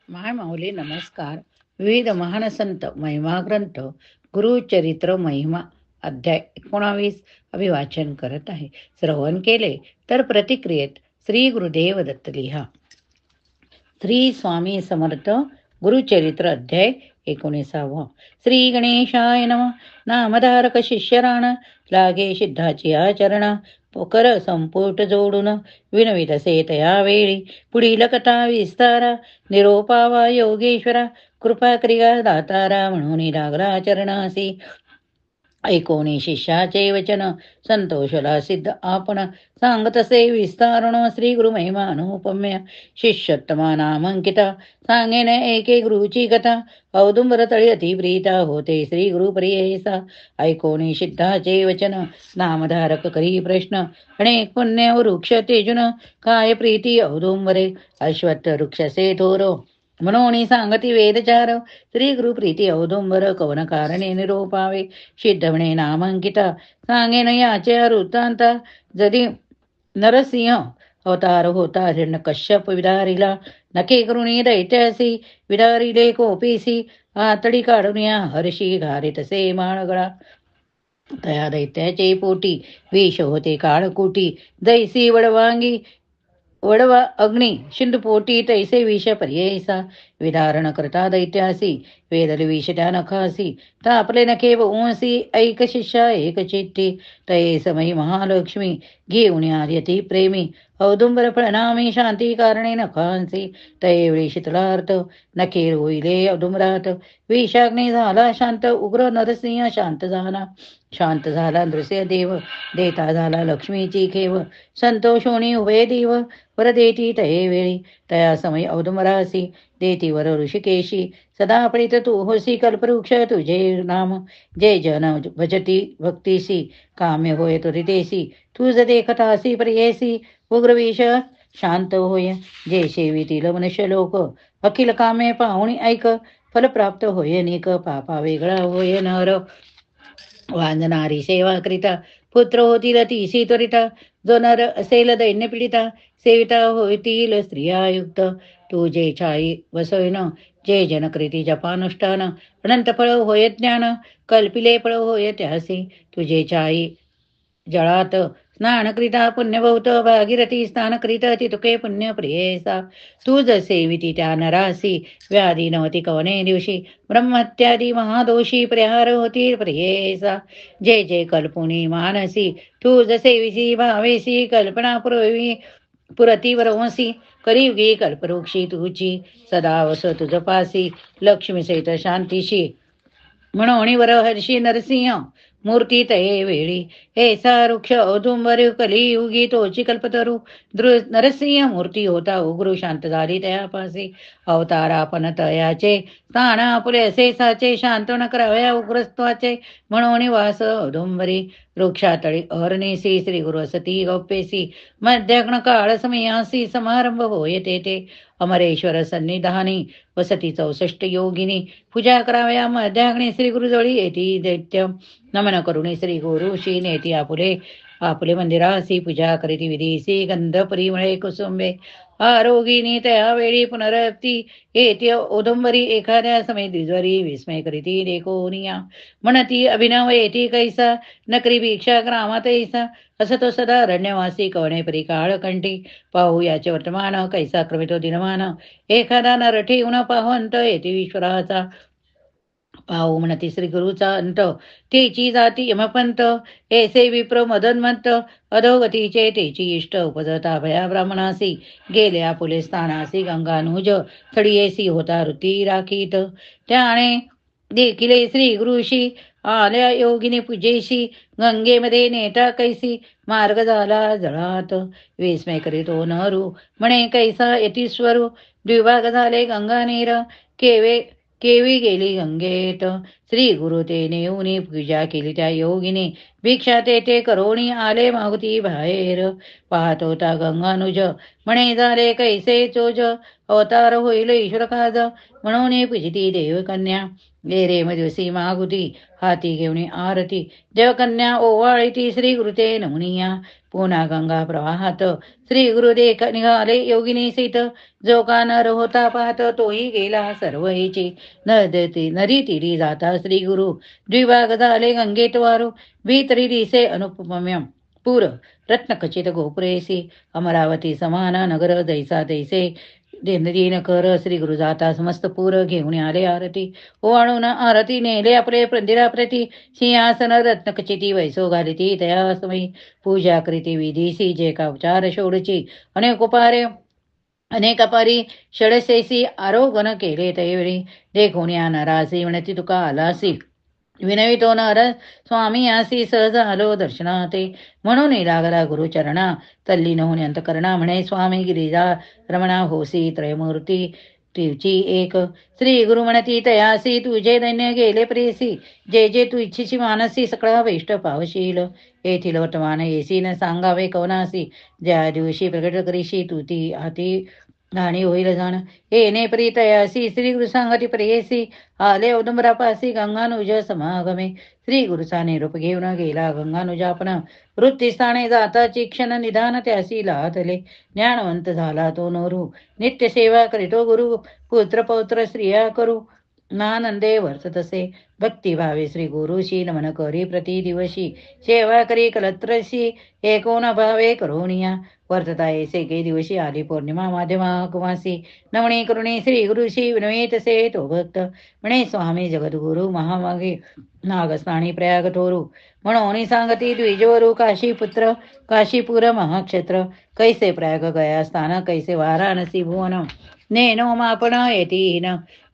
माय माऊली नमस्कार. विविध महान संत महिमा ग्रंथ गुरुचरित्र महिमा अध्याय 19 अभिवाचन करत आहे. श्रवण केले तर प्रतिक्रियेत श्री गुरुदेव दत्त लिहा. श्री स्वामी समर्थ गुरुचरित्र अध्याय 19. श्री गणेशाय नम. नामधारक शिष्यराण लागे सिद्धाची आचरण पोकर संपुट जोडून विनविदसे तया वेळी पुढील कथा विस्तारा निरोपावा योगेश्वरा कृपा क्रिया दातारा म्हणून लागला चरणासी ऐकोनी शिष्याचे वचन संतोषला सिद्ध आपण सांगतसे विस्तारण श्री गुरु महिमा अनुपम्य शिष्योत्तमा नामांकिता सांगेन एके गुरुची कथा औदुंबर तळी अतिप्रीता होते श्री गुरु प्रियेसा ऐकोनी सिद्धाचे वचन नामधारक करी प्रश्न अनेक पुण्य वृक्ष तेजुन काय प्रीती औदुंबरे अश्वत्थ वृक्षसे थोर म्हणून सांगती वेदचार श्री गुरु प्रीती औदुंबर कवन कारणे निरोपावे सिद्ध म्हणे नामांकिता सांगेन याचे वृत्तांता जरी नरसिंह अवतार होता हिरण्य कश्यप विदारिला नखे करुणी दैत्यासी विदारिले कोपीसी आतडी काढून या हर्षी घारितसे माळगळा तया दैत्याचे पोटी विष होते काळकुटी दैसी वडवा अग्नी पोटी तैसे विष पर्ययसा विदारण करता दैत्यासी वेदल विष त्या नखासी तापले नखे वंसी ऐक शिष्या एक चित्ती तये समयी महालक्ष्मी घेऊन आर्यती प्रेमी औदुंबर प्रणामी शांती कारणे नखांसी तये वेळी शीतलार्थ नखे रोईले औदुंबरात विषाग्नी झाला शांत उग्र नरसिंह शांत झाला नृसिंहदेव देता झाला लक्ष्मीची खेव संतोषोणी उभे देव वर देती तये वेळी तया समय औदुंबरासी देती वर ऋषिकेशी सदा प्रीत तू होसी कल्पवृक्ष तुझे नाम जय जन भजती भक्तीसी काम्य होय त्वरितेसी तुझ देखतासी प्रियेसी उग्रविष शांत होय जे सेवितील मनुष्य लोक अखिल कामे पाहुणी ऐक फल प्राप्त होय निक पापा वेगळा होय नर वांजणारी सेवा करिता पुत्र होतील तीसी त्वरिता जो नर असेल दैन्य पीडिता सेविता होतील स्त्रियायुक्त तू जे छाई वसोयन जे जनकृती जपानुष्ठान अनंत फळ होय ज्ञान कल्पिले फळ होय त्यासी तुझे छाई जळात स्नानकरिता पुण्यभूत भागीरथी स्नानकरिता तितुके पुण्य प्रियेसा तू जसे विती त्या नरासी व्याधी नवती कवने दिवशी ब्रह्मत्यादी महादोषी परिहार होती प्रियेसा जे जे कल्पुनी मानसी तू जसे विसी भावेसी कल्पना पुरती वरवसी कलियुगी कल्पवृक्षी तुझी सदा वस तुझ पासी लक्ष्मी सहित शांतीशी म्हणून वर हर्षी नरसिंह मूर्ती तये वेळी ऐसा वृक्ष औदुंबर कलियुगी तोची कल्पतरू नरसिंह मूर्ती होता उग्र शांत झाली तयापासी अवतारा पण तयाचे स्थान आपुले असे साचे शांतवण करावया उग्रत्वाचे म्हणून वास औदुंबरी वृक्षातळी अहर्निसी श्री गुरु असती गप्पेसी मध्याग्न काळ समयासी समारंभ होय तेथे अमरेश्वर सन्निधानी वसती 64 योगिनी पूजा करावया मध्याग्नी श्री गुरुजवळी येती दैत्य नमन करुणी श्री गुरुशी नेती आपुले मंदिरासी पूजा करीती विधीसी गंध परिमळे कुसुंबे आरोगिनी त्यावेळी पुनरप्ती येते औदुंबरी एखाद्या समय द्विजवरी विस्मय करीती देखोनिया म्हणती अभिनव येती कैसा नकरी भिक्षा ग्रामात ऐसा असतो सदा अरण्यवासी कवणे परी काळ कंठी पाहू याचे वर्तमान कैसा क्रमितो दिनमान एखादा नर ठेवून पाहवंत येते ईश्वराचा पाहू म्हणती श्री गुरुचा अंत तेची जाती यमपंत ऐसे विप्र मदनमंत अधोगतीचे तेची इष्ट उपजता भया ब्राह्मणासी गेल्या पुले स्थानासी गंगानुज थडीयेसी होता ऋती राखीत त्याने देखिले श्री गुरुशी आल्या योगिनी पूजेशी गंगेमध्ये नेटा कैसी मार्ग झाला जळात विस्मय करीतो नरू म्हणे कैसा यतीश्वरू द्विभाग झाले गंगा नीर केवी गेली गंगेत श्री गुरु ते नेऊनी पूजा केली त्या योगिनी. भिक्षा ते करोणी आले मागुती बाहेर. पाहत होता गंगानुज म्हणे झाले कैसे चोज. अवतार होईल ईश्वर काज म्हणून पूजिती देवकन्या. गेरे दिवसी मागुती हाती घेऊन आरती. देवकन्या ओवाळीती श्री गुरुते नमुनिया. पुन्हा गंगा प्रवाहात श्री गुरु निघाले योगिनी सीत. जो का नर होता पाहत तोही गेला सर्व हिची. नदी तिरी जाता श्री गुरु द्विभाग झाले गंगेत वारू. भीतरी दिसे अनुपम्य पूर रत्नखचित गोपुरेसी. अमरावती समान नगर दैसा दैसे. दिन कर श्री गुरु जाता समस्त पूर घेऊन आले आरती. ओवाळून आरती नेले आपले मंदिराप्रती. सिंहासन रत्नखचिती वैसो घालिती तया समयी. पूजा करीती विधीसी जे का उपचार शोडची. अनेक उपारे अनेक अपारी षडसेसी आरोगण केले तैवेळी. देखून या नरासी म्हणती तुका आलासी. विनवितो नर स्वामी यासी सहज आलो दर्शनाते. म्हणून लागला गुरुचरणा तल्लीन होऊन अंतकरणा. म्हणे स्वामी गिरिजा रमणा होसी त्रयमूर्ती तुझी एक. श्री गुरु म्हणती तयासी तुझे दैन्य गेले प्रेसी. जे तू इच्छिची मानसी सकळा वेष्ट पावशील. येथील वर्तमान येसी न सांगावे कवनासी. ज्या दिवशी प्रकट करीशी तू ती हाती आणि होईल जाण. येणे प्रीतयासी श्री गुरु सांगती प्रेयसी. आले औदुंबरापासी गंगानुज समागमे. श्री गुरुचा निरूप घेऊन गेला गंगानुजापण. वृत्तीस्थाने जाताची क्षण निदान त्यासी लाथले. ज्ञानवंत झाला तो नोरू. नित्य सेवा करीतो गुरु. पुत्र पौत्र स्त्रिया करू. नानंदे वर्ततसे. भक्तिभावे श्री गुरुशी नमन करी प्रति दिवशी. सेवा करी कलत्रशी एकोन भावे करोनिया. वर्तता येसे गे दिवशी आली पौर्णिमा माध्यमाकवासी. नमणे करुणे श्री गुरुशी विनवेतसे तो भक्त. म्हणे स्वामी जगद्गुरु महामागे नागस्थानी प्रयाग थोरू. म्हणून सांगती द्विजवरू काशीपुत्र काशीपुर महाक्षेत्र. कैसे प्रयाग गया स्थान कैसे वाराणसी भुवन. नेनो मापण येतीन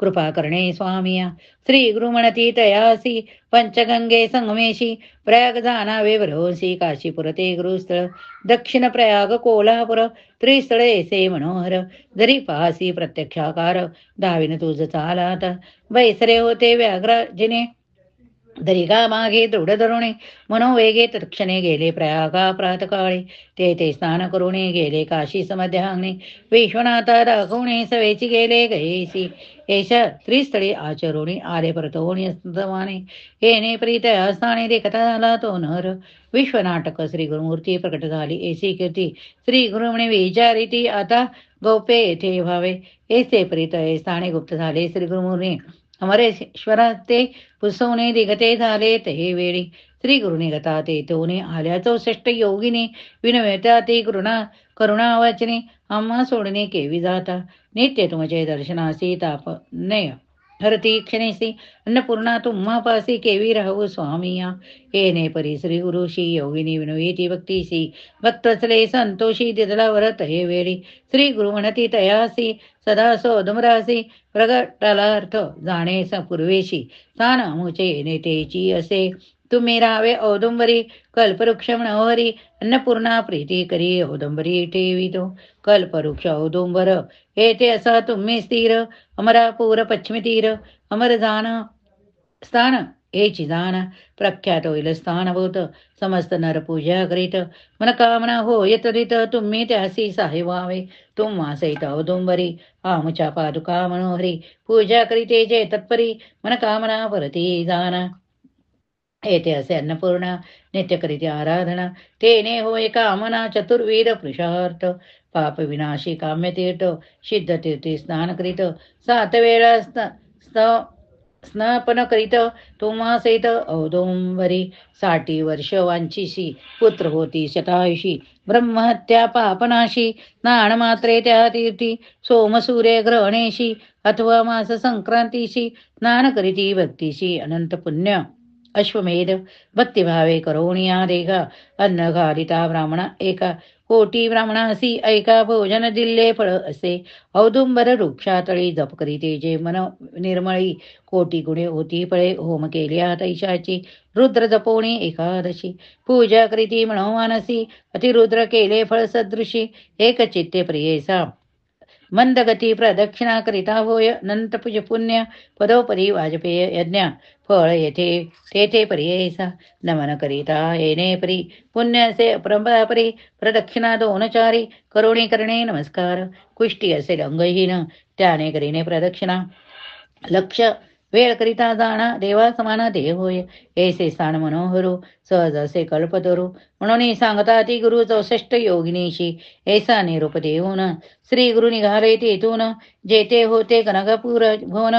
कृपा करणे स्वामिया. श्री गुरु म्हणती तयासी पंचगंगे संगमेशी. प्रयाग जाणावे भरोसी काशीपुर ते गुरुस्थळ. दक्षिण प्रयाग कोल्हापुर त्रिस्थळ ऐसे मनोहर. जरी पाहसी प्रत्यक्षाकार दाविन तुझ चालात. बैसरे होते व्याघ्र जिने दरिगा मागे दृढ धरुणे. मनोवेगे तत्क्षणे गेले प्रयागा प्रातकाळी. ते स्नान करुणे गेले काशी समध्याग्ने. विश्वनाथा दाखवणे सवेची गेले गयेसी. एष त्रिस्थळी आचरुणी आले परतोणी स्तवाने. येणे प्रीत स्थाने देखता झाला तो नर. विश्वनाटक श्री गुरुमूर्ती प्रकट झाली ऐसी कीर्ती. श्री गुरु म्हणे विचारिती आता गौपे येथे व्हावे. ऐसे प्रीत स्थाने गुप्त झाले श्री गुरुमुनी. अमरेश्वरा ते पुसवणे दिगते झाले ते वेळी. श्री गुरु निगता ते तोने आल्या 64 योगिनी. विनवता ते करुणा वाचने. आम्हा सोडणे केवी जाता. नित्य तुमचे दर्शनासी तापनय हरती क्षणेसी. अन्नपूर्णा तुम्हा पासी केवी राहू स्वामिया. येणे परी श्री गुरुशी योगिनी विनवेती भक्तीसी. भक्तचले संतोषी दिदला वरत हे वेळी. श्री गुरु म्हणती तयासी सदा सोदमरासी. प्रगटालार्थ जाणे पूर्वेशी. स्थान अमुचे येणे तेची असे. तुम्ही राहावे औदुंबरी कल्पवृक्ष मनोहरी. अन्नपूर्णा प्रीती करी औदुंबरी ठेवितो. कल्पवृक्ष औदुंबर येथे असा तुम्ही स्थिर. अमरापूर पश्चिमी तीर अमर जाण स्थान हेची जाण. प्रख्यात होईल स्थानभूत समस्त नर पूजा करीत. मनकामना होय तरीत तुम्ही त्यासी साहेबावे. तुम्हा सहित औदुंबरी आमच्या पादुका मनोहरी. पूजा करीते जे तत्परी मनकामना परती जाण. येथे असे अन्नपूर्णा नित्य करीते आराधना. तेने होय कामना चतुर्विध पुरुषार्थ. पाप विनाशी काम्यतीर्थ सिद्ध तीर्थी स्नान करीत. 7 वेळा स्नापन करीत तुम्हा सहित औदुंबरी. 60 वर्ष वांछीशी पुत्र होती शतायुषी. ब्रह्महत्या पापनाशी स्नान मात्रे त्या तीर्थी. सोमसूर्य ग्रहणेशी अथवा मास संक्रांतीशी स्नान करीती भक्तीशी अनंत पुण्य. अश्वमेध भक्तिभावे करोनिया रेगा. अन्न घालिता ब्राह्मणा एका. कोटी ब्राह्मणासी ऐका भोजन दिल्ले फळ असे. औदुंबर वृक्षातळी जप करीते जे मन निर्मळी. कोटी गुणे होती फळे होम केल्या तैशाची. रुद्र जपोणी एकादशी पूजा करीती मनोमानसी. अतिरुद्र केले फळ सदृशी. एक चित्ते प्रियेसा मंदगती प्रदक्षिणा करिता होय नंत पुज पुण्य पदोपरी वाजपेय यज्ञ फळ येथे तेथे पर्ययसा नमन करिता येणे परी पुण्य असे परी प्रदक्षिणा दोनचारी करुणी करणे नमस्कार कुष्टी असे अंगहीन त्याने करीने प्रदक्षिणा लक्ष वेळ करिता जाणा देवा समान देह होय ऐसे स्थान मनोहरो सहज असे कल्पतरू म्हणून सांगता ती गुरु 64 योगिनीशी ऐसा निरूप देऊन श्री गुरु निघाले तेथून जेते होते कनकपूर भुवन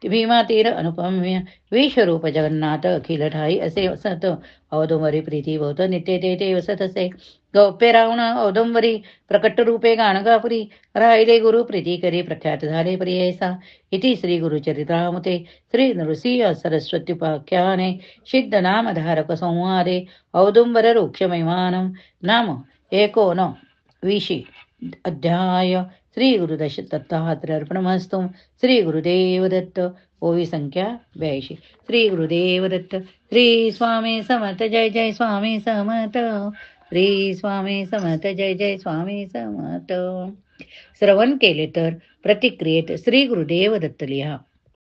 भीमा तीर अनुपम्य विश्वरूप जगन्नाथ अखिल ठाई असे वसत औदुंबरी प्रीती भवत नित्य ते वसत असे गौप्य रावण औदुंबरी प्रकट रूपे गाणगापुरी राहिले गुरु प्रीती करी प्रख्यात झाले प्रियसा इति श्री गुरुचरित्रामते श्री नृसिंह सरस्वत्युपाख्याने सिद्ध नामधारक संवादे औदुंबर रुक्षमैमानं नाम एकोनविशी अध्याय श्री गुरुदश दत्तात्रर्पणमस्तु श्री गुरुदेव दत्त ओवी संख्या 82 श्री गुरुदेव दत्त श्री स्वामी समर्थ जय जय स्वामी समर्थ श्री स्वामी समर्थ जय जय स्वामी समर्थ श्रवण केले तर प्रतिक्रियेत श्री गुरुदेव दत्त लिहा